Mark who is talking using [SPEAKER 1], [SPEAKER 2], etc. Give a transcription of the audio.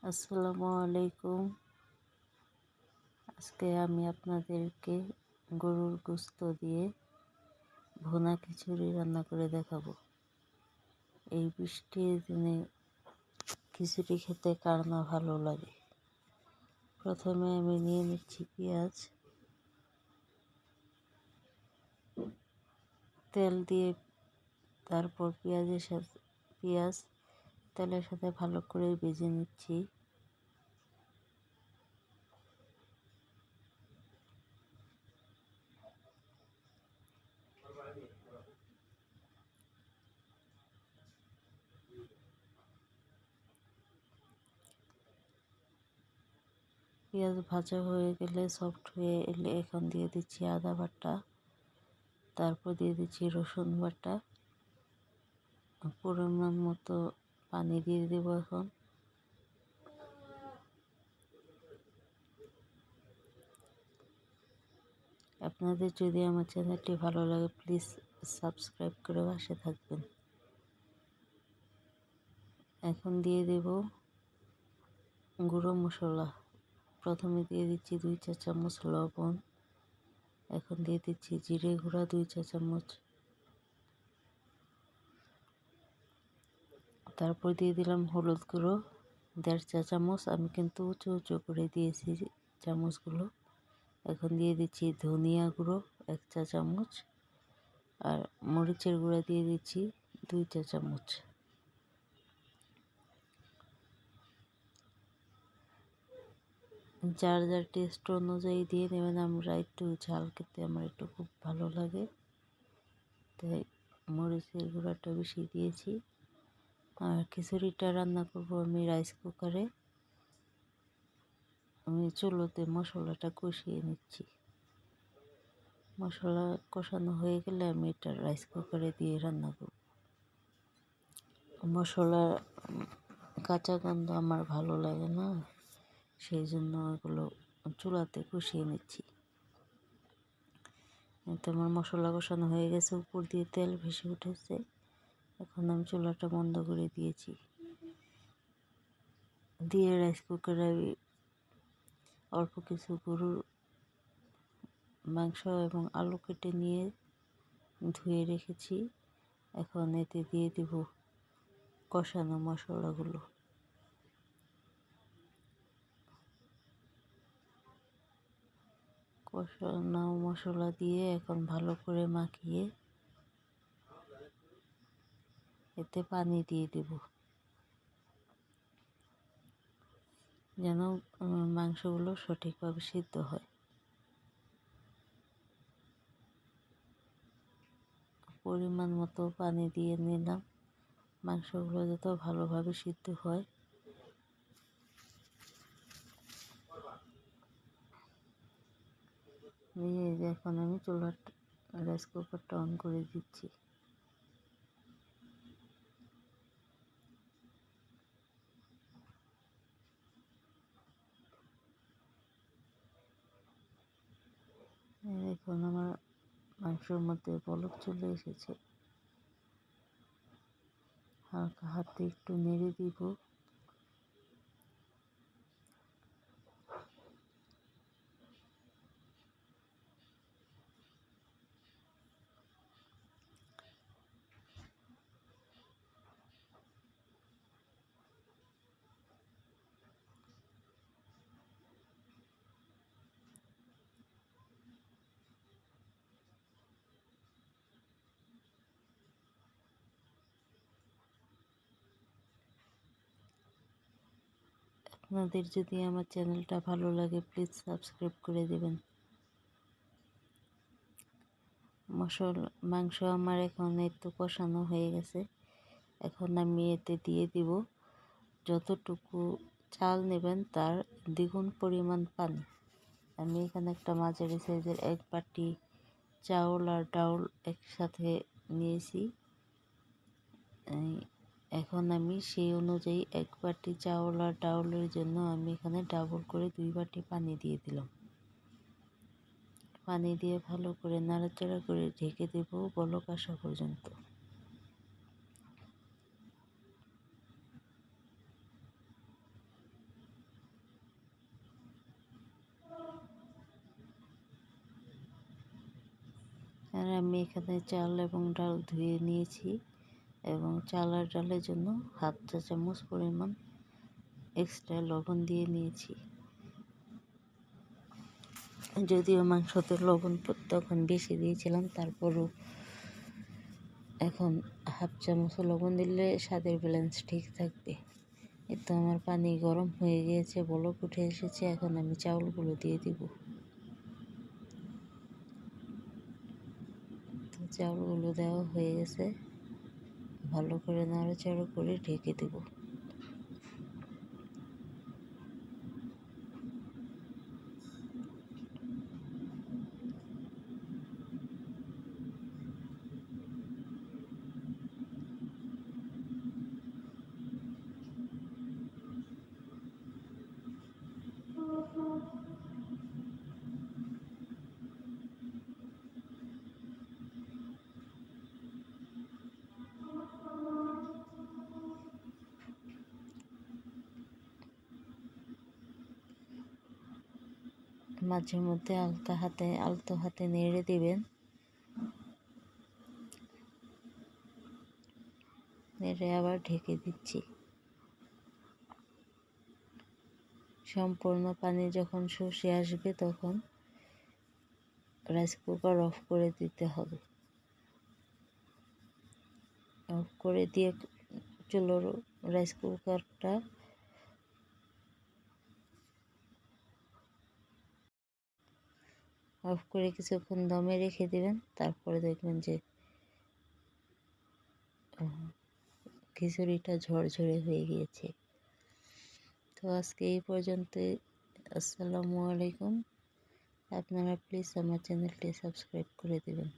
[SPEAKER 1] আসসালামু আলাইকুম। আজকে আমি আপনাদেরকে গরুর গোশত দিয়ে ভুনা খিচুড়ি রান্না করে দেখাবো। এই বৃষ্টির দিনে খিচুড়ি খেতে কার না ভালো লাগে। প্রথমে আমি নিয়ে নিচ্ছি পেঁয়াজ, তেল দিয়ে তারপর পেঁয়াজ তেলের সাথে ভালো করে ভেজে নিচ্ছি। পেঁয়াজ ভাজা হয়ে গেলে সফট হয়ে এলে এখন দিয়ে দিচ্ছি আদা বাটা, তারপর দিয়ে দিচ্ছি রসুন বাটা, পরিমাণ মতো পানি দিয়ে দেব। এখন আপনাদের যদি আমার চ্যানেলটি ভালো লাগে প্লিজ সাবস্ক্রাইব করে পাশে থাকবেন। এখন দিয়ে দেব গুঁড়ো মশলা। প্রথমে দিয়ে দিচ্ছি 2 চা চামচ লবণ। এখন দিয়ে দিচ্ছি জিরে গুঁড়া 2 চা চামচ। তারপর দিয়ে দিলাম হলুদ গুঁড়ো 1.5 চা চামচ। আমি কিন্তু উঁচু উঁচু করে দিয়েছি চামচগুলো। এখন দিয়ে দিচ্ছি ধনিয়া গুঁড়ো 1 চা চামচ, আর মরিচের গুঁড়া দিয়ে দিচ্ছি 2 চা চামচ। যার যার টেস্ট অনুযায়ী দিয়ে নেবেন। আমরা একটু ঝাল খেতে আমার একটু খুব ভালো লাগে, তাই মরিচের গুঁড়াটা বেশি দিয়েছি। আর খিচুড়িটা রান্না করব আমি রাইস কুকারে। আমি চুলোতে মশলাটা কষিয়ে নিচ্ছি। মশলা কষানো হয়ে গেলে আমি এটা রাইস কুকারে দিয়ে রান্না করব। মশলা কাঁচা গন্ধ আমার ভালো লাগে না, সেই জন্য এগুলো চুলাতে কষিয়ে নিচ্ছি। তো আমার মশলা কষানো হয়ে গেছে, উপর দিয়ে তেল ভেসে উঠেছে। এখন আমি চুলাটা বন্ধ করে দিয়েছি। দিয়ে রাইস কুকারে অল্প কিছু গরুর মাংস এবং আলু কেটে নিয়ে ধুয়ে রেখেছি। এখন এতে দিয়ে দিব কষানো মশলাগুলো। কষানো মশলা দিয়ে এখন ভালো করে মাখিয়ে এতে পানি দিয়ে দেব, যেন মাংসগুলো সঠিকভাবে সিদ্ধ হয়। পরিমাণ মতো পানি দিয়ে নিলাম, মাংসগুলো যত ভালোভাবে সিদ্ধ হয়। এখন আমি চুলার রাইস কুকারটা অন করে দিচ্ছি। এখন আমার মাংসের মধ্যে বলক চলে এসেছে। হালকা হাতে একটু নেড়ে দিব। আপনাদের যদি আমার চ্যানেলটা ভালো লাগে প্লিজ সাবস্ক্রাইব করে দেবেন। মাংস আমার এখন একটু কষানো হয়ে গেছে। এখন আমি এতে দিয়ে দিব যতটুকু চাল নেবেন তার দ্বিগুণ পরিমাণ পানি। আমি এখানে একটা মাঝারি সাইজের 1 বাটি চাউল আর ডাউল একসাথে নিয়েছি। এখন আমি সেই অনুযায়ী 1 বাটি চাউল আর ডাউলের জন্য আমি এখানে ডাবল করে 2 বাটি পানি দিয়ে দিলাম। পানি দিয়ে ভালো করে নাড়াচাড়া করে ঢেকে দেব বলক আসা পর্যন্ত। আর আমি এখানে চাল এবং ডাল ধুয়ে নিয়েছি এবং চাল আর ডালের জন্য হাফ চা চামচ পরিমাণ এক্সট্রা লবণ দিয়ে নিয়েছি। যদিও মাংসতে লবণ তখন বেশি দিয়েছিলাম, তারপরও এখন হাফ চামচ লবণ দিলে স্বাদের ব্যালেন্স ঠিক থাকবে। এই তো আমার পানি গরম হয়ে গিয়েছে, বলক উঠে এসেছে। এখন আমি চাউলগুলো দিয়ে দিব। তো চাউলগুলো দেওয়া হয়ে গেছে, ভালো করে নাড়াচাড়া করে ঢেকে দেব। মাঝে মধ্যে আলতো হাতে নেড়ে দিবেন। নেড়ে আবার ঢেকে দিচ্ছি। সম্পূর্ণ পানি যখন শুষে আসবে তখন রাইস কুকার অফ করে দিতে হবে। অফ করে দিয়ে চুলোর রাইস কুকারটা অফ করে কিছুক্ষণ দমে রেখে দেবেন। তারপরে দেখবেন যে খিচুড়িটা ঝরঝরে হয়ে গিয়েছে। তো আজকে এই পর্যন্তই। আসসালামু আলাইকুম। আপনারা প্লিজ আমার চ্যানেলটি সাবস্ক্রাইব করে দেবেন।